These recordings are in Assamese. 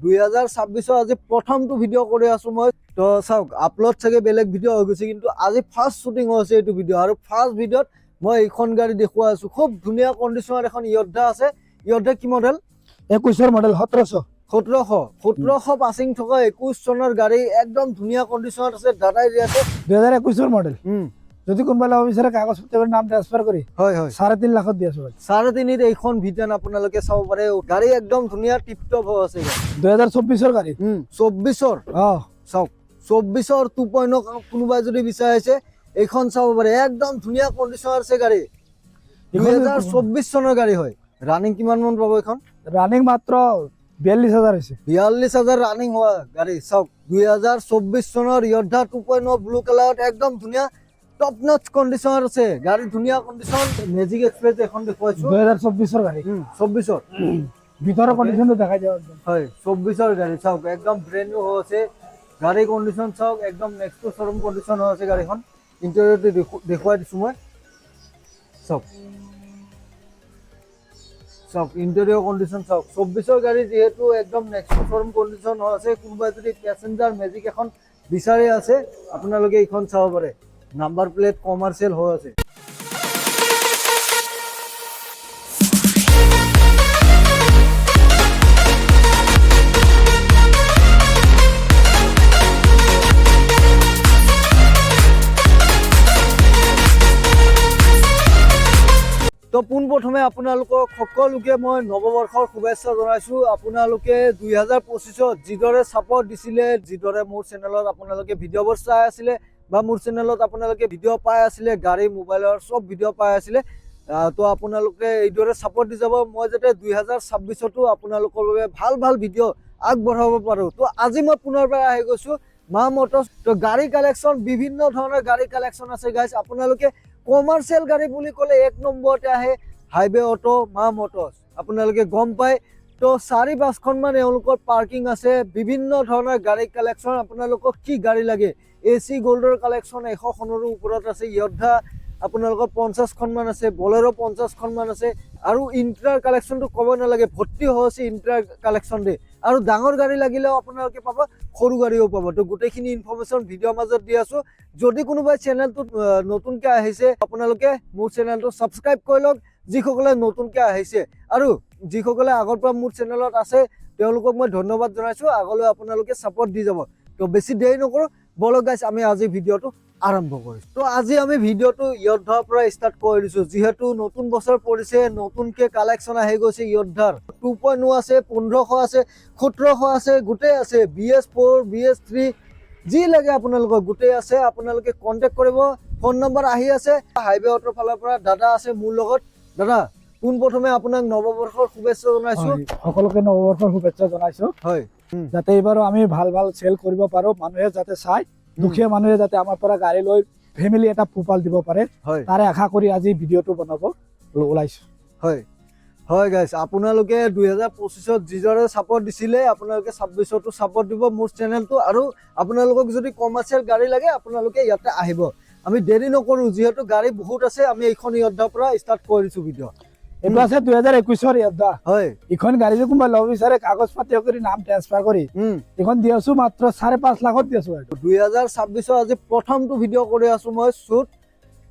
2026 আজি প্ৰথমটো ভিডিঅ' কৰি আছো মই। তো চাওক আপলোড চাগে বেলেগ ভিডিঅ' হৈ গৈছে, কিন্তু আজি ফাৰ্ষ্ট শ্বুটিং হৈছে এইটো ভিডিঅ'। আৰু ফাৰ্ষ্ট ভিডিঅ'ত মই এইখন গাড়ী দেখুৱাই আছো। খুব ধুনীয়া কণ্ডিশ্যনৰ এখন য়দ্ধা আছে। য়দ্ধা কি মডেল? 21 মডেল 1700 পাছিং থকা 21 চনৰ গাড়ী, একদম ধুনীয়া কণ্ডিশ্যনত আছে। দাদাই দি আছে 2021 মডেল। যদি কোনোবা ল'ব বিচাৰে কাগজ পত্ৰৰ নাম ট্ৰান্সফাৰ কৰি হয় 3.5 লাখত দি আছো। 3.5 এইখন ভিটান আপোনালোকে চাব পাৰে। গাড়ী একদম ধুনীয়া টিপটপ হৈ আছে। 2024 গাড়ী 24 চাওক 24 2.0 কোনোবাই যদি বিচাৰিছে এইখন চাব পাৰে। একদম ধুনীয়া কণ্ডিশ্যন আছে গাড়ী। 2024 চনৰ গাড়ী হয়। ৰানিং কিমান মান পাব এইখন? ৰানিং মাত্ৰ 42,000 হৈছে। 42,000 ৰানিং হোৱা গাড়ী। চাওক 2024 চনৰ য়দ্ধা 2.0 ব্লু কালাৰত একদম ধুনীয়া টপ নচ কণ্ডিশ্যন আছে গাড়ী। ধুনীয়া কণ্ডিশ্যন। মেজিক এক্সপ্ৰেছ এখন দেখুৱাইছো 2024 গাড়ী 24 ভিতৰৰ কণ্ডিশ্যনটো দেখাই দিয়ক। হয় 24 গাড়ী চাওক একদম ব্ৰেণ্ড নিউ হৈ আছে। গাড়ী কণ্ডিশ্যন চাওক একদম নেক্সট টু শ্বৰুম কণ্ডিশ্যন হৈ আছে গাড়ীখন। ইণ্টেৰিয়ৰটো দেখুৱাই দিছোঁ মই। চাওক ইণ্টেৰিয়ৰ কণ্ডিশ্যন চাওক। 24 গাড়ী যিহেতু একদম নেক্সট টু শ্বৰুম কণ্ডিশ্যন হৈ আছে। কোনোবাই যদি পেচেঞ্জাৰ মেজিক এখন বিচাৰি আছে আপোনালোকে এইখন চাব পাৰে। নাম্বাৰ প্লেট কমাৰ্চিয়েল হৈ আছে। তো পোনপ্ৰথমে আপোনালোকক সকলোকে মই নৱবৰ্ষৰ শুভেচ্ছা জনাইছোঁ। আপোনালোকে 2025ত যিদৰে ছাপৰ্ট দিছিলে, যিদৰে মোৰ চেনেলত আপোনালোকে ভিডিঅ'বোৰ চাই আছিলে বা মোৰ চেনেলত আপোনালোকে ভিডিঅ' পাই আছিলে, গাড়ী মোবাইলৰ চব ভিডিঅ' পাই আছিলে, তো আপোনালোকে এইদৰে ছাপৰ্ট দি যাব। মই যাতে 2026তো আপোনালোকৰ বাবে ভাল ভাল ভিডিঅ' আগবঢ়াব পাৰোঁ। তো আজি মই পুনৰবাৰ আহি গৈছোঁ মা মটৰ্ছ। তো গাড়ী কালেকশ্যন বিভিন্ন ধৰণৰ গাড়ী কালেকশ্যন আছে গাইজ। আপোনালোকে কমাৰ্চিয়েল গাড়ী বুলি ক'লে 1 নম্বৰতে আহে হাইৱে অটো মা মটৰ্ছ। আপোনালোকে গম পায়। তো 4-5খনমান এওঁলোকৰ পাৰ্কিং আছে। বিভিন্ন ধৰণৰ গাড়ী কালেকশ্যন। আপোনালোকক কি গাড়ী লাগে? AC গল্ডৰ কালেকশ্যন 100খনৰো ওপৰত আছে। য়দ্ধা আপোনালোকৰ 50খনমান আছে। বলেৰো 50খনমান আছে। আৰু ইণ্ট্ৰাৰ কালেকশ্যনটো ক'ব নালাগে, ভৰ্তি হৈ আছে ইণ্ট্ৰাৰ কালেকশ্যন দে। আৰু ডাঙৰ গাড়ী লাগিলেও আপোনালোকে পাব, সৰু গাড়ীও পাব। তো গোটেইখিনি ইনফৰ্মেশ্যন ভিডিঅ'ৰ মাজত দি আছোঁ। যদি কোনোবাই চেনেলটোত নতুনকৈ আহিছে আপোনালোকে মোৰ চেনেলটো ছাবস্ক্ৰাইব কৰি লওক, যিসকলে নতুনকৈ আহিছে। আৰু যিসকলে আগৰ পৰা মোৰ চেনেলত আছে তেওঁলোকক মই ধন্যবাদ জনাইছোঁ। আগলৈ আপোনালোকে ছাপৰ্ট দি যাব। তো বেছি দেৰি নকৰোঁ, বলক গাইছ আমি আজি ভিডিঅ'টো আৰম্ভ কৰিছোঁ। তো আজি আমি ভিডিঅ'টো য়দ্ধাৰ পৰা ষ্টাৰ্ট কৰি দিছোঁ। যিহেতু নতুন বছৰ পৰিছে, নতুনকৈ কালেকশ্যন আহি গৈছে য়দ্ধাৰ। 2.0 আছে, 1500 আছে, 1700 আছে, গোটেই আছে। BS4 BS3 যি লাগে আপোনালোকক গোটেই আছে। আপোনালোকে কণ্টেক্ট কৰিব। ফোন নম্বৰ আহি আছে। হাইৱে অটোৰ ফালৰ পৰা দাদা আছে মোৰ লগত। দাদা পোনপ্ৰথমে আপোনাক নৱবৰ্ষৰ শুভেচ্ছা জনাইছোঁ। সকলোকে নৱবৰ্ষৰ শুভেচ্ছা জনাইছোঁ। হয় যাতে এইবাৰো আমি ভাল ভাল চেল কৰিব পাৰোঁ। মানুহে যাতে চাই, দুখীয়া মানুহে যাতে আমাৰ পৰা গাড়ী লৈ ফেমিলি এটা পোহপাল দিব পাৰে, তাৰে আশা কৰি আজি ভিডিঅ'টো বনাব ওলাইছোঁ। হয় গাইছ, আপোনালোকে 2025ত যিদৰে ছাপৰ্ট দিছিলে আপোনালোকে 26তো ছাপৰ্ট দিব মোৰ চেনেলটো। আৰু আপোনালোকক যদি কমাৰ্চিয়েল গাড়ী লাগে আপোনালোকে ইয়াতে আহিব। আমি দেৰি নকৰোঁ, যিহেতু গাড়ী বহুত আছে। আমি এইখন য়দ্ধাৰ পৰা ষ্টাৰ্ট কৰি দিছোঁ ভিডিঅ'। এইটো আছে 2021 য়দ্ধা। হয় এইখন গাড়ী যদি কোনোবাই ল'ব বিচাৰে কাগজ পাতি কৰি নাম ট্ৰান্সফাৰ কৰি এইখন দি আছোঁ মাত্ৰ 5.5 লাখত দি আছোঁ। 2026 আজি প্ৰথমটো ভিডিঅ' কৰি আছোঁ মই শ্বুট।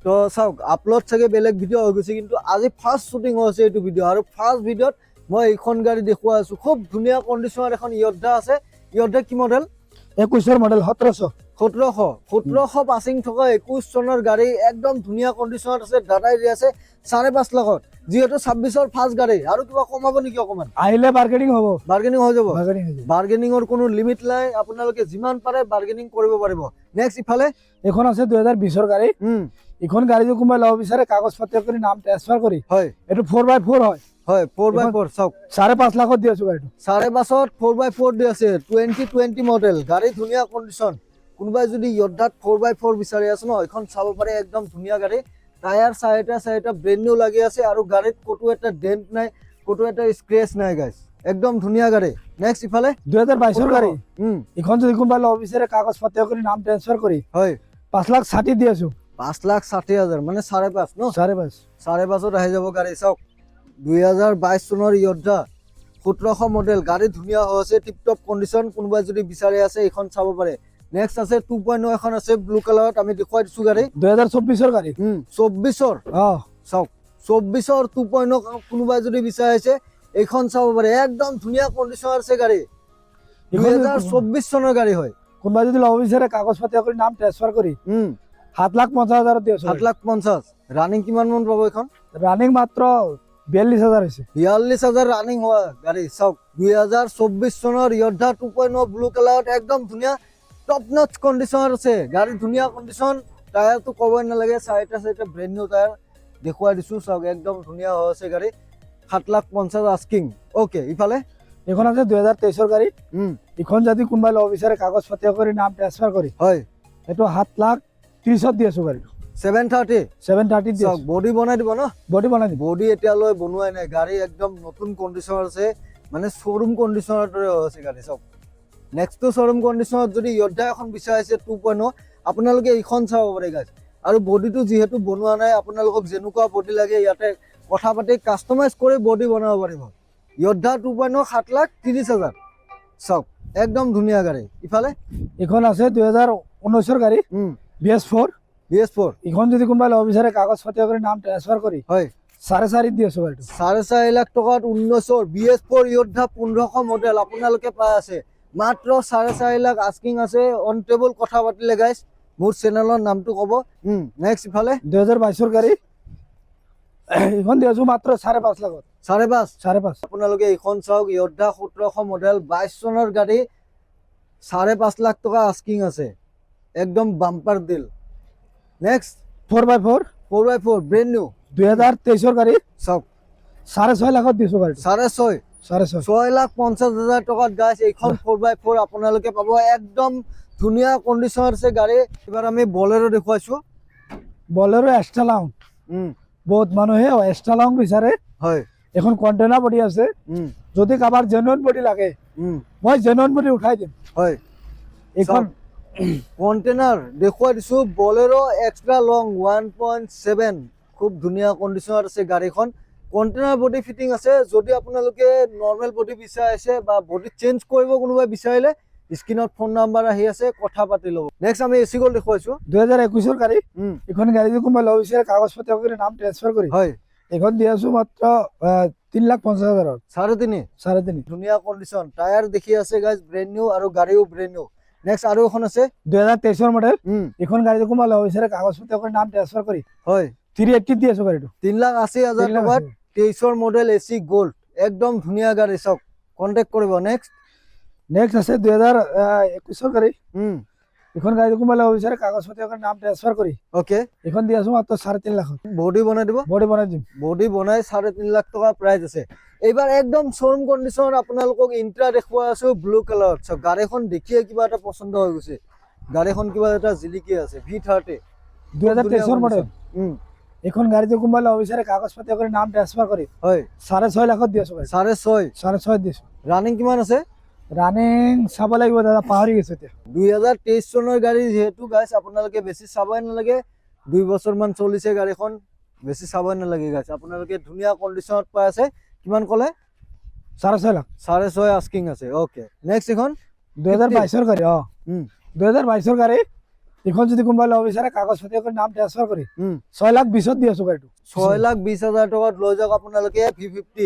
তো চাওক আপলোড চাগে বেলেগ ভিডিঅ' হৈ গৈছে, কিন্তু আজি ফাৰ্ষ্ট শ্বুটিং হৈছে এইটো ভিডিঅ'। আৰু ফাৰ্ষ্ট ভিডিঅ'ত মই এইখন গাড়ী দেখুৱাই আছোঁ। খুব ধুনীয়া কণ্ডিশ্যনৰ এখন য়দ্ধা আছে। য়দ্ধা কি মডেল? 21 মডেল 1700 পাছিং থকা 21 চনৰ গাড়ী, একদম ধুনীয়া কণ্ডিশ্যনত আছে। দাদাই দি আছে 5.5 লাখত। যিহেতু 26ৰ ফাৰ্ষ্ট গাড়ী। আৰু কিবা কমাব নেকি অকণমান? আহিলে বাৰ্গেনিং হ'ব। বাৰ্গেনিং হৈ যাব। বাৰ্গেনিঙৰ কোনো লিমিট নাই। আপোনালোকে যিমান পাৰে বাৰ্গেনিং কৰিব পাৰিব। নেক্সট ইফালে এখন আছে 2020 গাড়ী। এইখন গাড়ী যদি কোনোবাই ল'ব বিচাৰে কাগজ পাতি কৰি নাম ট্ৰান্সফাৰ কৰি, এইটো 4x4 হয়। 4x4 চাওক 5.5 লাখত দি আছোঁ গাড়ীটো। 5.5ত 4x4 দি আছে। 2020 মডেল গাড়ী, ধুনীয়া কণ্ডিশ্যন। কোনোবাই যদি য়দ্ধাত 4x4 বিচাৰি আছে ন, এইখন চাব পাৰে। একদম ধুনীয়া গাড়ী। টায়াৰ চাৰিটা ব্ৰেণ্ড নিউ লাগি আছে। আৰু গাড়ীত ক'তো এটা ডেণ্ট নাই, ক'তো এটা স্ক্ৰেচ নাই গাইছ। একদম ধুনীয়া গাড়ী। নেক্সট ইফালে 2022 গাড়ী। এইখন যদি কোনোবাই ল'ব বিচাৰে কাগজ পাতি কৰি নাম ট্ৰান্সফাৰ কৰি 5,60,000 দি আছোঁ। 5,60,000 মানে 5.5 ন? 5.5 5.5ত আহি যাব গাড়ী। চাওক 2022 চনৰ য়দ্ধা 1700 মডেল গাড়ী ধুনীয়া হৈ আছে টিপটপ কণ্ডিশ্যন কোনোবাই যদি বিচাৰি আছে এইখন চাব পাৰে নেক্সট আছে 2.0 এখন আছে ব্লু কালাৰত আমি দেখুৱাই দিছো গাড়ী 2024 গাড়ী 24 চাওক 24 2.0 কোনোবাই যদি বিচাৰি আছে এইখন চাব পাৰে একদম ধুনীয়া কণ্ডিশ্যন আছে গাড়ী 2024 চনৰ গাড়ী হয় কোনোবাই যদি ল'ব বিচাৰে কাগজ পাতি কৰি নাম ট্ৰান্সফাৰ কৰি 7,50,000 দিছো 7,50,000 ৰানিং কিমান মান পাব এখন ৰানিং মাত্ৰ 42,000 হৈছে 42,000 ৰানিং হোৱা গাড়ী চাওক 2024 চনৰ য়োদ্ধা 2.0 ব্লু কালাৰত একদম ধুনীয়া টপ নচ কণ্ডিশ্যন আছে গাড়ী ধুনীয়া কণ্ডিশ্যন টায়াৰটো ক'বই নালাগে চাইটা ব্ৰেণ্ড নিউ টায়াৰ দেখুৱাই দিছো চাওক একদম ধুনীয়া হৈ আছে গাড়ী 7,50,000 আস্কিং ওকে ইফালে এখন আছে 2023 গাড়ী এখন যদি কোনোবাই ল'ব বিচাৰে কাগজ পাতি কৰি নাম ট্ৰান্সফাৰ কৰি হয় এটো 7,30,000 দি আছো গাড়ী 730 দি চাওক বডি বনাই দিব ন বডি বনাই দিব বডি এতিয়ালৈ বনোৱাই নাই গাড়ী একদম নতুন কণ্ডিশ্যন আছে মানে শ্বৰুম কণ্ডিশ্যনৰ দৰে হৈ আছে গাড়ী চাওক নেক্সট শ্বৰুম কণ্ডিশ্যনত যদি য়োদ্ধা এখন বিচাৰিছে 2.0 আপোনালোকে এইখন চাব পাৰে গাইজ আৰু বডিটো যিহেতু বনোৱা নাই আপোনালোকক যেনেকুৱা বডি লাগে ইয়াতে কথা পাতি কাষ্টমাইজ কৰি বডি বনাব পাৰিব য়োদ্ধা 2.0 7,30,000 চাওক একদম ধুনীয়া গাড়ী ইফালে এখন আছে 2019 গাড়ী BS4 এখন যদি কোনোবাই ল'ব বিচাৰে কাগজ পাতি কৰি নাম ট্ৰান্সফাৰ কৰি হয় 4.5 দি আছো গাড়ীটো 4.5 লাখ টকাত 19 BS4 য়োদ্ধা 1500 মডেল আপোনালোকে পাই আছে মাত্ৰ 4.5 লাখ আস্কিং আছে অন টেবল কথা পাতিলে গাইজ মোৰ চেনেলৰ নামটো ক'ব নেক্সট ইফালে 2022 গাড়ী এখন দি আছো মাত্ৰ 5.5 লাখত 5.5 আপোনালোকে এইখন চাওক য়োদ্ধা 1700 মডেল 22 চনৰ গাড়ী 5.5 লাখ টকা আস্কিং আছে একদম বাম্পাৰ ডিল নেক্সট 4x4 ব্ৰেণ্ড নিউ 2023 গাড়ী চাওক 6.5 লাখত দিছো গাড়ী 6,50,000 টকাত গাইছ এইখন 4x4 আপোনালোকে পাব একদম ধুনীয়া কণ্ডিশ্যন আছে গাড়ী এবাৰ আমি বলেৰো দেখুৱাইছো বলেৰো এক্সট্ৰা লং বহুত মানুহে এক্সট্ৰা লং বিচাৰে হয় এখন কন্টেনাৰ বডি আছে যদি কাবাৰ জেনুইন বডি লাগে মই জেনুইন বডি উঠাই দিম হয় এখন কন্টেনাৰ দেখুৱাই দিছো বলেৰো এক্সট্ৰা লং 1.7 খুব ধুনীয়া কণ্ডিশ্যনত আছে গাড়ীখন কন্টেনাৰ বডি ফিটিং আছে যদি আপোনালোকে নৰ্মেল বডি বিচাৰিছে বা বডি চেঞ্জ কৰিব কোনোবাই বিচাৰিলে স্ক্ৰিনত ফোন নাম্বাৰ আহি আছে কথা পাতি ল'ব নেক্সট আমি এসি গোল্ড দেখুৱাইছো 2021 গাড়ী এখন গাড়ী যদি কোনোবাই ল'ব বিচাৰে কাগজ পাতি কৰি নাম ট্ৰান্সফাৰ কৰি হয় এখন দি আছো মাত্ৰ 3,50,000 3.5 ধুনীয়া কণ্ডিশ্যন টায়াৰ দেখি আছে গাইজ ব্ৰেণ্ড নিউ আৰু গাড়ীও ব্ৰেণ্ড নিউ নেক্সট আৰু এখন আছে 2023 মডেল এখন গাড়ী কোনোবাই ল'ব বিচাৰে কাগজ পাতি কৰি নাম ট্ৰান্সফাৰ কৰি হয় 380 দি আছো গাড়ীটো 3,80,000 টকাত 23 মডেল এসি গোল্ড একদম ধুনীয়া গাড়ী চাওক কন্টেক্ট কৰিব নেক্সট আছে 2021 গাড়ী এখন গাড়ী কোনোবাই ল'ব বিচাৰে কাগজ পাতি কৰি নাম ট্ৰান্সফাৰ কৰি ওকে এখন দি আছো মাত্ৰ 3.5 লাখত বডি বনাই দিব বডি বনাই 3.5 লাখ টকা প্ৰাইস আছে এইবাৰ একদম শ্বৰুম কণ্ডিশ্যন আপোনালোকক ইন্ট্ৰা দেখুৱাই আছো ব্লু কালাৰত চাওক গাড়ীখন দেখিয়ে কিবা এটা পছন্দ হৈ গৈছে গাড়ীখন কিবা এটা জিলিকি আছে V30 2023 মডেল এখন গাড়ীতে কোনোবাই ল'ব বিচাৰে কাগজ পাতি কৰি নাম ট্ৰান্সফাৰ কৰি হয় 6.5 লাখত দি আছো 6.5 দিছো ৰানিং কিমান আছে ৰানিং চাব লাগিব দাদা পাহৰি গৈছে এতিয়া 2023 চনৰ গাড়ী যেহেতু গাইছ আপোনালোকে বেছি চাবই নালাগে 2 বছৰ মান চলিছে গাড়ীখন বেছি চাবই নালাগে গাইছ আপোনালোকে ধুনীয়া কণ্ডিশ্যনত পাই আছে কিমান ক'লে 6.5 লাখ 6.5 আস্কিং আছে ওকে নেক্সট এখন 2022 গাড়ী 2022 গাড়ী এখন যদি কোনোবাই ল'ব বিচাৰে কাগজ পাতি কৰি নাম ট্ৰান্সফাৰ কৰি 6,20,000 দি আছো গাড়ীটো 6,20,000 টকাত লৈ যাওক আপোনালোকে V30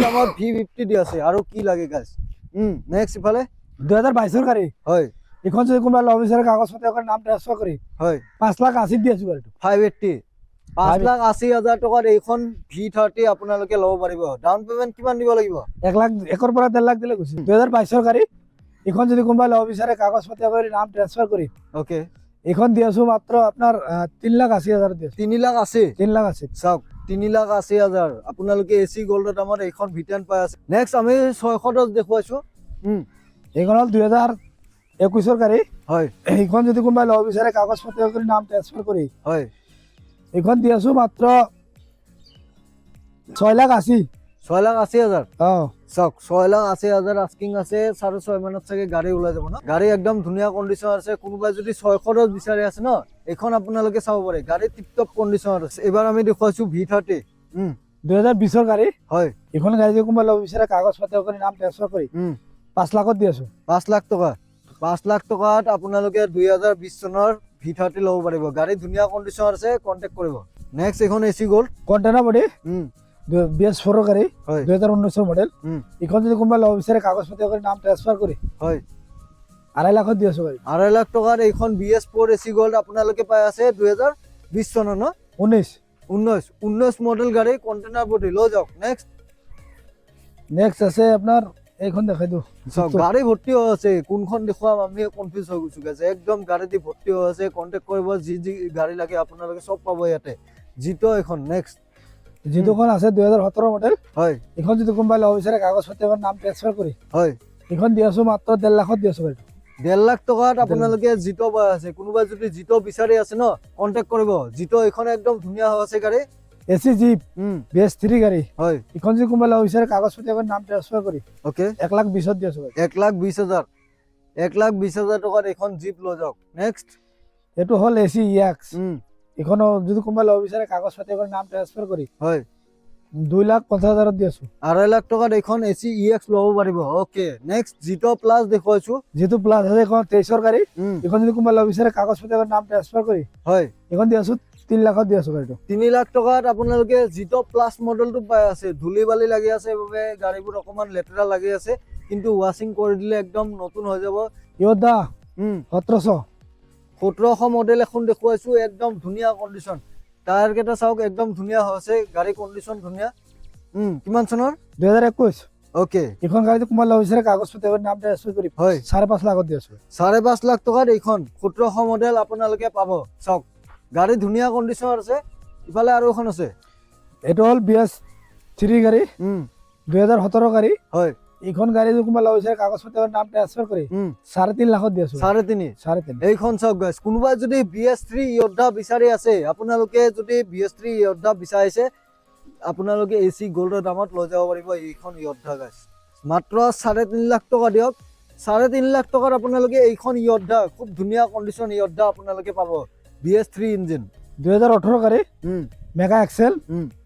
নামত V50 দি আছে আৰু কি লাগে গাইছ নেক্সট ইফালে 2022 গাড়ী হয় এখন যদি কোনোবাই ল'ব বিচাৰে কাগজ পাতি কৰি নাম ট্ৰান্সফাৰ কৰি হয় 5,80,000 দি আছো গাড়ীটো 5,80,000 টকাত এইখন V30 আপোনালোকে ল'ব পাৰিব ডাউন পেমেন্ট কিমান দিব লাগিব 1 লাখ 1 পৰা 1.5 লাখ দিলে গৈছে 2022 গাড়ী এখন যদি কোনোবাই ল'ব বিচাৰে কাগজ পাতি কৰি নাম ট্ৰান্সফাৰ কৰি ওকে এখন দি আছো মাত্ৰ আপোনাৰ 3,80,000 দি আছো 3,80,000 চাওক 3,80,000 আপোনালোকে এসি গোল্ডৰ দামত এইখন V10 পাই আছে নেক্সট আমি 610 দেখুৱাইছো এইখন হ'ল 2021 গাড়ী হয় এইখন যদি কোনোবাই ল'ব বিচাৰে কাগজ পাতি কৰি নাম ট্ৰান্সফাৰ কৰি হয় এইখন দি আছো মাত্ৰ 6,80,000 চাওক 6,80,000 আস্কিং আছে 6.5 মানত চাগে গাড়ী ওলাই যাব ন গাড়ী একদম ধুনীয়া কণ্ডিশ্যন আছে কোনোবাই যদি 610 বিচাৰি আছে ন এইখন আপোনালোকে চাব পাৰে গাড়ী টিপটপ কণ্ডিশ্যনত আছে এবাৰ আমি দেখুৱাইছো V30 2020 গাড়ী হয় এখন গাড়ী যদি কোনোবা ল'ব বিচাৰে কাগজ পাতি কৰি নাম ট্ৰান্সফাৰ কৰি 5 লাখত দি আছো 5 লাখ টকা 5 লাখ টকাত আপোনালোকে 2020 চনৰ V30 ল'ব পাৰিব গাড়ী ধুনীয়া কণ্ডিশ্যন আছে কন্টেক্ট কৰিব নেক্সট এখন এসি গোল্ড কণ্টেইনাৰ বডি হুম BS4 গাড়ী হয় 2019 মডেল এখন যদি কোনোবা ল'ব বিচাৰে কাগজ পাতি কৰি নাম ট্ৰান্সফাৰ কৰি হয় 2.5 লাখত দি আছো গাড়ী 2.5 লাখ টকাত এইখন BS4 এসি গোল্ড আপোনালোকে পাই আছে 2020 চনৰ ন 19 মডেল গাড়ী কণ্টেইনাৰ বডি লৈ যাওক নেক্সট আছে আপোনাৰ এইখন দেখাই দিওঁ গাড়ী ভৰ্তি হৈ আছে কোনখন দেখুৱাম আমি কনফিউজ হৈ গৈছো গাইছ একদম গাড়ী দি ভৰ্তি হৈ আছে কন্টেক্ট কৰিব যি গাড়ী লাগে আপোনালোকে সব পাব ইয়াতে জিটো এখন নেক্সট জিটোখন আছে 2017 মডেল হয় এখন যদি কোনোবা ল'ব বিচাৰে কাগজ পাতি কৰি নাম ট্ৰান্সফাৰ কৰি হয় এখন দি আছো মাত্ৰ 1.5 লাখত দি আছো গাড়ী 1.5 লাখ টকাত আপোনালোকে জিটো পাই আছে কোনোবা যদি জিটো বিচাৰি আছে ন কন্টেক্ট কৰিব জিটো এখন একদম ধুনীয়া হৈ আছে গাড়ী এসি জিপ BS3 গাড়ী হয় এখন যদি কোনোবা ল'ব বিচাৰে কাগজ পাতি কৰি নাম ট্ৰান্সফাৰ কৰি ওকে 1,20,000 দি আছো গাড়ী 1,20,000 টকাত এখন জিপ লৈ যাওক নেক্সট এইটো হ'ল এসি EX এখন যদি কোনোবা ল'ব বিচাৰে কাগজ পাতি কৰি নাম ট্ৰান্সফাৰ কৰি হয় 2,50,000 দি আছো 2.5 লাখ টকাত এখন এসি EX ল'ব পাৰিব ওকে নেক্সট জিটো প্লাস দেখুৱাইছো জিটো প্লাস আছে এখন 23 গাড়ী এখন যদি কোনোবা ল'ব বিচাৰে কাগজ পাতি কৰি নাম ট্ৰান্সফাৰ কৰি হয় এখন দি আছো 3 লাখত দি আছো গাড়ীটো 3 লাখ টকাত আপোনালোকে জিটো প্লাস মডেলটো পাই আছে ধুলি বালি লাগি আছে বাবে গাড়ীবোৰ অকমান লেতেৰা লাগি আছে কিন্তু ওয়াশিং কৰি দিলে একদম নতুন হৈ যাব ইয়োদা 1700 মডেল এখন দেখুৱাইছো একদম ধুনীয়া কন্ডিশন টায়াৰ কেইটা চাওক একদম ধুনীয়া হৈছে গাড়ী কন্ডিশন ধুনীয়া কিমান চনৰ 2021 ওকে এখন গাড়ীতে কোনোবা ল'ব বিচাৰে কাগজ পাতি কৰি নাম ট্ৰান্সফাৰ কৰি হয় 5.5 লাখত দি আছো 5.5 লাখ টকাত এইখন 1700 মডেল আপোনালোকে পাব চাওক গাড়ী ধুনীয়া কন্ডিশন আছে ইফালে আৰু এখন আছে এইটো হ'ল BS3 গাড়ী 2017 গাড়ী হয় এইখন গাড়ী যদি কোনোবা ল'ব বিচাৰে কাগজ পাতি কৰি নাম ট্ৰান্সফাৰ কৰি 3.5 লাখত দি আছো 3.5 এইখন চাওক গাইছ কোনোবা যদি BS3 য়োদ্ধা বিচাৰি আছে আপোনালোকে যদি BS3 য়োদ্ধা বিচাৰিছে আপোনালোকে এসি গোল্ডৰ দামত লৈ যাব পাৰিব এইখন য়োদ্ধা গাইছ মাত্ৰ 3.5 লাখ টকা দিয়ক 3.5 লাখ টকাত আপোনালোকে এইখন য়োদ্ধা খুব ধুনীয়া কন্ডিশন য়োদ্ধা আপোনালোকে পাব BS3 ইঞ্জিন 2018 গাড়ী মেগা এক্সেল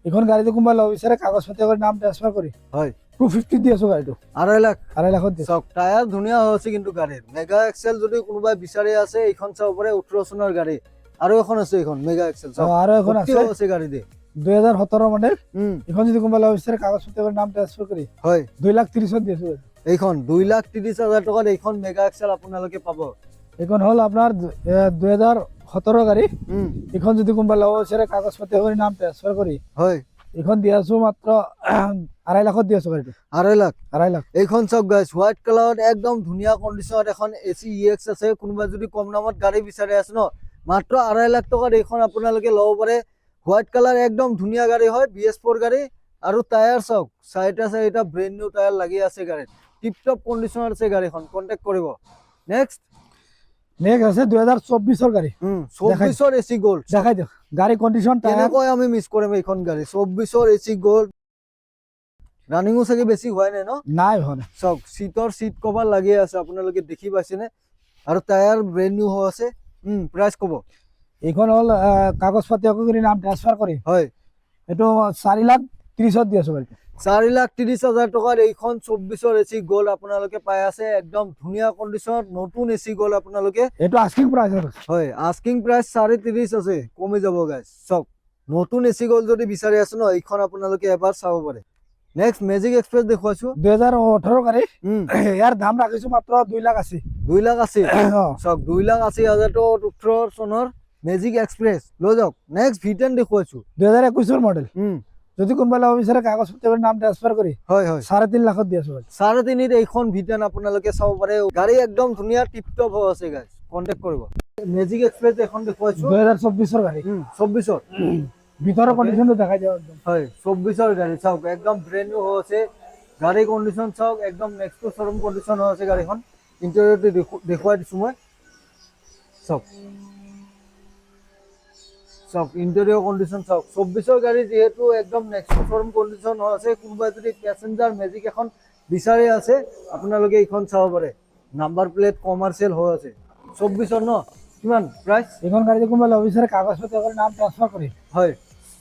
এইখন গাড়ীতে কোনোবা ল'ব বিচাৰে কাগজ পাতি কৰি নাম ট্ৰান্সফাৰ কৰি হয় 250 দি আছো গাড়ীটো 2.5 লাখত দি চাওক টায়াৰ ধুনীয়া হৈছে কিন্তু গাড়ীৰ মেগা এক্সেল যদি কোনোবাই বিচাৰি আছে এইখন চাব পাৰে 18 চনৰ গাড়ী আৰু এখন আছে এইখন মেগা এক্সেল চাওক আৰু এখন আছে গাড়ী দে 2017 মডেল এইখন যদি কোনোবা ল'ব বিচাৰে কাগজ পাতি কৰি নাম ট্ৰান্সফাৰ কৰি হয় 2,30,000 দি আছো এইখন 2,30,000 টকাত এইখন মেগা এক্সেল আপোনালোকে পাব এইখন হ'ল আপোনাৰ 2017 গাড়ী এইখন যদি কোনোবা ল'ব বিচাৰে কাগজ পাতি কৰি নাম ট্ৰান্সফাৰ কৰি হয় এইখন দি আছো মাত্ৰ 2.5 লাখত দি আছো গাড়ীটো 2.5 লাখ এইখন চাওক গাইছ হোৱাইট কালাৰত একদম ধুনীয়া কন্ডিশনত এখন এসি EX আছে কোনোবা যদি কম দামত গাড়ী বিচাৰি আছে ন মাত্ৰ 2.5 লাখ টকাত এইখন আপোনালোকে ল'ব পাৰে হোৱাইট কালাৰ একদম ধুনীয়া গাড়ী হয় BS4 গাড়ী আৰু টায়াৰ চাওক চাৰিটা ব্ৰেণ্ড নিউ টায়াৰ লাগি আছে গাড়ীত টিপ টপ কন্ডিশনত আছে গাড়ীখন কন্টেক্ট কৰিব নেক্সট আছে 2024 গাড়ী 24 এসি গোল্ড দেখাই দিয়ক গাড়ী কন্ডিশন কেনেকৈ আমি মিস কৰিম এইখন গাড়ী 24 এসি গোল্ড ৰানিংও চাগে বেছি হোৱাই নাই ন নাই হোৱা চাওক সিট কভাৰ লাগি আছে আপোনালোকে দেখি পাইছেনে আৰু টায়াৰ ব্ৰেণ্ড নিউ হৈ আছে প্ৰাইস ক'ব এইখন হ'ল কাগজ পাতি কৰি নাম ট্ৰান্সফাৰ কৰি হয় এইটো 4,30,000 দি আছো গাড়ীটো 4,30,000 টকাত এইখন 24 এসি গোল্ড আপোনালোকে পাই আছে একদম ধুনীয়া কন্ডিশনত নতুন এসি গোল্ড আপোনালোকে এইটো আস্কিং প্ৰাইস হয় আস্কিং প্ৰাইস 30,500 আছে কমি যাব গাইস চাওক নতুন এসি গোল্ড যদি বিচাৰি আছে ন এইখন আপোনালোকে এবাৰ চাব পাৰে নেক্সট মেজিক এক্সপ্ৰেছ দেখুৱাইছো 2018 গাড়ী ইয়াৰ দাম ৰাখিছো মাত্ৰ 2,80,000 2,80,000 চাওক 2,80,000 টকা 18 চনৰ মেজিক এক্সপ্ৰেছ লৈ যাওক নেক্সট V10 দেখুৱাইছো 2021 মডেল যদি কোনোবা ল'ব বিচাৰে কাগজ পত্ৰ নাম ট্ৰান্সফাৰ কৰি হয় 3.5 লাখত দি আছো 3.5 এইখন V10 আপোনালোকে চাব পাৰে গাড়ী একদম ধুনীয়া টিপ টপ হৈ আছে গাইস কন্টাক্ট কৰিব মেজিক এক্সপ্ৰেছ এখন দেখুৱাইছো 2024 গাড়ী 24 ভিতৰৰ কন্ডিশনটো দেখাই দিও একদম হয় 24 গাড়ী চাওক একদম ব্ৰেণ্ড নিউ হৈ আছে গাড়ী কন্ডিশন চাওক একদম নেক্সট টু শোৰুম কন্ডিশন হৈ আছে গাড়ীখন ইন্টেৰিয়ৰটো দেখুৱাই দিছো মই চাওক ইন্টেৰিয়ৰ কন্ডিশন চাওক 24 গাড়ী যেহেতু একদম নেক্সট টু শোৰুম কন্ডিশন হৈ আছে কোনোবা যদি প্যাসেঞ্জাৰ মেজিক এখন বিচাৰি আছে আপোনালোকে এইখন চাব পাৰে নাম্বাৰ প্লেট কমাৰ্শিয়াল হৈ আছে 24 ন কিমান প্ৰাইস এখন গাড়ীতে কোনোবা ল'ব বিচাৰে কাগজ পত্ৰ নাম ট্ৰান্সফাৰ কৰি হয়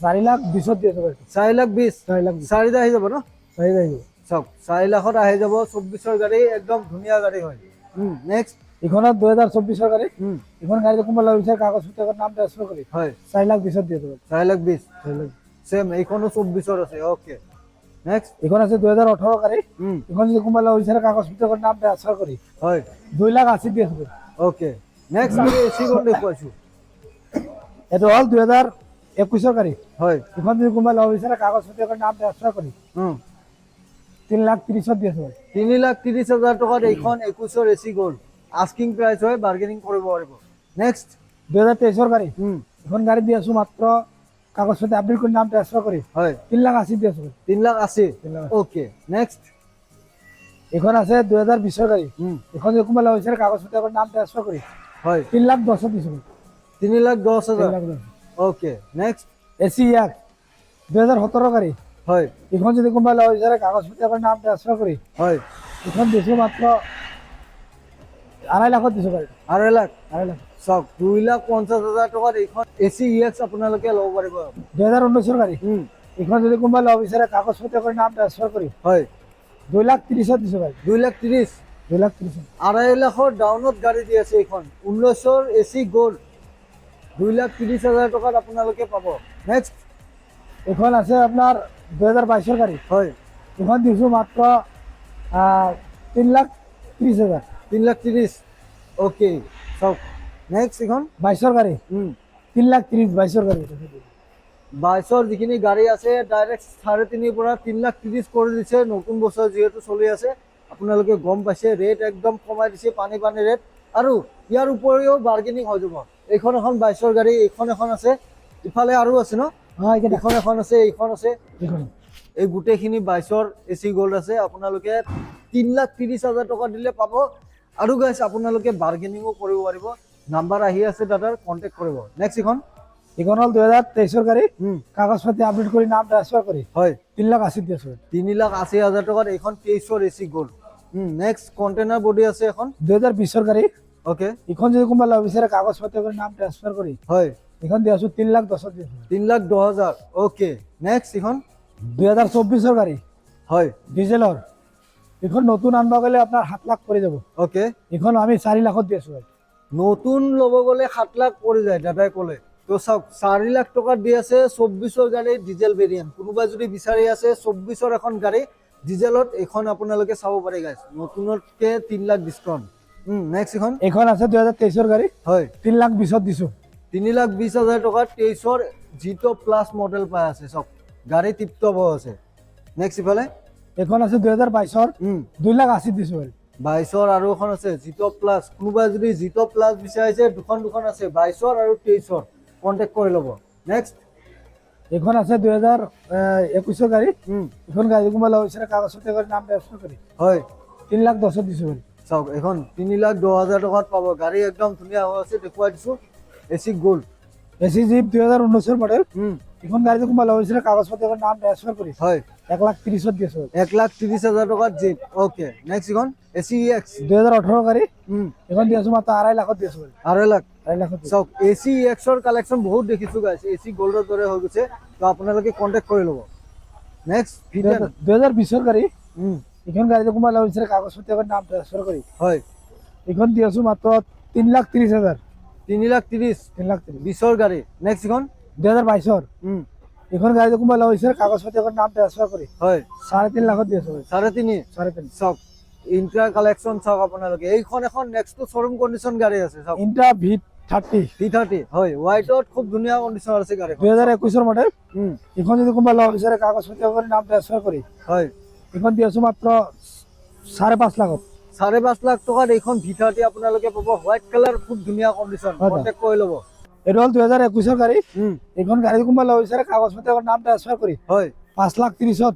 4,20,000 দি আছো 4,20,000 4,20,000 চাৰিটা আহি যাব ন চাই যাই চাওক 4 লাখত আহি যাব 24ৰ গাড়ী একদম ধুনীয়া গাড়ী হয় নেক্সট ইখনত 2024 গাড়ী ইখন গাড়ী কোনবা লাগিছে কাগজ পত্ৰৰ নাম ট্ৰান্সফাৰ কৰি হয় 4,20,000 দি আছো 4,20,000 সেম এইখনো 24ৰ আছে ওকে নেক্সট ইখন আছে 2018 গাড়ী ইখন যদি কোনবা লাগিছে কাগজ পত্ৰৰ নাম ট্ৰান্সফাৰ কৰি হয় 2,80,000 দি আছো ওকে নেক্সট আমি এসি গল দেখুৱাইছো এটো হল 2021 গাড়ী হয় ইখন যদি কোনবা লাগিছে কাগজ পত্ৰৰ নাম ট্ৰান্সফাৰ কৰি 3,30,000 দি আছো 3,30,000 টকাত এইখন 21ৰ এসি গল আস্কিং প্ৰাইস হয় বাৰ্গেনিং কৰিব পাৰিব নেক্সট 2023 গাড়ী ইখন গাড়ী দি আছো মাত্ৰ কাগজ পত্ৰ আপডেট কৰি নাম ট্ৰান্সফাৰ কৰি হয় 3,80,000 দি আছো 3,80,000 ওকে নেক্সট এখন আছে 2020 গাড়ী এখন যে কোনবা লাগিছে কাগজ পত্ৰৰ নাম ট্ৰান্সফাৰ কৰি হয় 3,10,000 দিছো 3,10,000 ওকে নেক্সট এসি 2017 গাড়ী হয় এখন যদি কোনবা লাগিছে কাগজ পত্ৰৰ নাম ট্ৰান্সফাৰ কৰি হয় এখন দিছো মাত্ৰ 2,50,000 দিছো গাড়ী 2.5 লাখ 2,50,000 চাওক 2,50,000 টকাত এইখন এসি ইএক্স আপোনালোকে ল'ব পাৰিব 2019 গাড়ী এখন যদি কোনবা লাগিছে কাগজ পত্ৰৰ নাম ট্ৰান্সফাৰ কৰি হয় 2,30,000 দিছো গাড়ী 2,30,000 2,30,000 2.5 লাখৰ ডাউনত গাড়ী দি আছে এইখন 19ৰ এসি গ'ল্ড 2,30,000 টকাত আপোনালোকে পাব নেক্সট এখন আছে আপোনাৰ 2022 গাড়ী হয় এখন দিছো মাত্ৰ 3,30,000 3,30,000 ওকে চাওক নেক্সট এইখন 22 গাড়ী 3,30,000 22 গাড়ী 22ৰ যিখিনি গাড়ী আছে ডাইৰেক্ট 3.5 পৰা 3,30,000 কৰি দিছে নতুন বছৰ যিহেতু চলি আছে আপোনালোকে গম পাইছে ৰেট একদম কমাই দিছে পানী ৰেট আৰু ইয়াৰ উপৰিও বাৰ্গেনিং হৈ যাব এইখন এখন 22ৰ গাড়ী এইখন এখন আছে ইফালে আৰু আছে ন এইখন এখন আছে এইখন আছে এই গোটেইখিনি 22ৰ এসি গোল্ড আছে আপোনালোকে 3,30,000 টকা দিলে পাব আৰু গাইছ আপোনালোকে বাৰ্গেনিংও কৰিব পাৰিব নাম্বাৰ আহি আছে দাদাৰ কন্টেক্ট কৰিব নেক্সট এখন হল 2023 গাড়ী কাগজ পাতি আপডেট কৰি নাম ট্ৰান্সফাৰ কৰি হয় 3,80,000 দি আছো 3,80,000 টকাত এইখন 23ৰ AC gold next container body আছে এখন 2020 গাড়ী ওকে এখন যদি কোনবা লাগিছে কাগজ পাতি কৰি নাম ট্ৰান্সফাৰ কৰি হয় এখন দি আছো 3,10,000 দি আছো 3,10,000 ওকে নেক্সট এখন 2024 গাড়ী হয় ডিজেলৰ এখন নতুন আনবা গলে আপোনাৰ 7 লাখ পৰি যাব ওকে এখন আমি 4 লাখত দি আছো নতুন ল'ব গলে 7 লাখ পৰি যায় দাদাই ক'লে তো চাওক 4 লাখ টকা দি আছে 24ৰ গাড়ী ডিজেল ভেৰিয়েন্ট কোনোবা যদি বিচাৰি আছে 24ৰ এখন গাড়ী ডিজেলত এখন আপোনালোকে চাব পাৰে গাইছ নতুনতকে 3 লাখ ডিসকাউন্ট নেক্সট এখন আছে 2023 গাড়ী হয় 3,20,000 দিছো 3,20,000 টকা 23ৰ জিটো প্লাস মডেল পাই আছে চাওক গাড়ী টিপটপ আছে নেক্সট ইফালে এখন আছে 2022 2,80,000 দিছো 22ৰ আৰু এখন আছে জিটো প্লাস কোনোবা যদি জিটো প্লাস বিচাৰিছে দুখন আছে 22ৰ আৰু 23ৰ কন্টাক্ট কৰি ল'ব নেক্সট এখন আছে 2021 গাড়ী এখন গাড়ী কোনবা লাগিছে কাগজ পত্ৰ কৰি নাম ট্ৰান্সফাৰ কৰি হয় 3,10,000 দিছো চাওক এখন 3,10,000 টকাত পাব গাড়ী একদম ধুনীয়া হৈ আছে দেখুৱাই দিছো এসি গোল্ড এসি জিপ 2019 মডেল এখন গাড়ী কোনবা লাগিছে কাগজ পত্ৰ কৰি নাম ট্ৰান্সফাৰ কৰি হয় 1,30,000 দিছো 1,30,000 টকাত জিপ ওকে নেক্সট এখন এসি এক্স 2018 গাড়ী এখন দি আছো মাত্ৰ 2.5 লাখত দিছো 2.5 লাখ 2.5 লাখত চাওক এসি এক্সৰ কালেকশন বহুত দেখিছো গাইছ এসি গোল্ডৰ দৰে হৈ গৈছে তো আপোনালোকে কন্টাক্ট কৰি ল'ব নেক্সট 2020 গাড়ী এখন গাড়ী কোনবা লাগিছে কাগজ পত্ৰ কৰি নাম ট্ৰান্সফাৰ কৰি হয় এখন দি আছো মাত্ৰ 3,30,000 3,30,000 20ৰ গাড়ী নেক্সট এখন 2022 এখন গাড়ী কোনবা লাগিছে কাগজ পত্ৰ কৰি নাম ট্ৰান্সফাৰ কৰি হয় 3.5 লাখত দি আছো 3.5 চাওক ইন্ট্ৰা কালেকশন চাওক আপোনালোকে এইখন এখন নেক্সট শ্বৰুম কন্ডিশন গাড়ী আছে চাওক ইন্ট্ৰা V30 হয় হোৱাইটত খুব ধুনীয়া কন্ডিশন আছে গাড়ী 2021 মডেল এখন যদি কোনবা লাগিছে কাগজ পত্ৰ কৰি নাম ট্ৰান্সফাৰ কৰি হয় এখন দি আছো মাত্ৰ 5.5 লাখত 5.5 লাখ টকাত এইখন V30 আপোনালোকে পাব হোৱাইট কালাৰ খুব ধুনীয়া কন্ডিশন কন্টাক্ট কৰি ল'ব এটা হল 2021 গাড়ী এখন গাড়ী কোনবা লাগিছে কাগজ পত্ৰ কৰি নাম ট্ৰান্সফাৰ কৰি হয় 5,30,000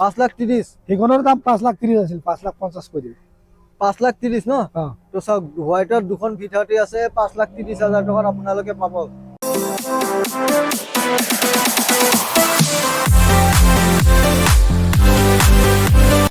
5,30,000 সেইখনৰ দাম 5,30,000 আছিল 5,50,000 কৰি দিল 5,30,000 ন তো চাওক হোৱাইটত দুখন V30 আছে 5,30,000 টকাত আপোনালোকে পাব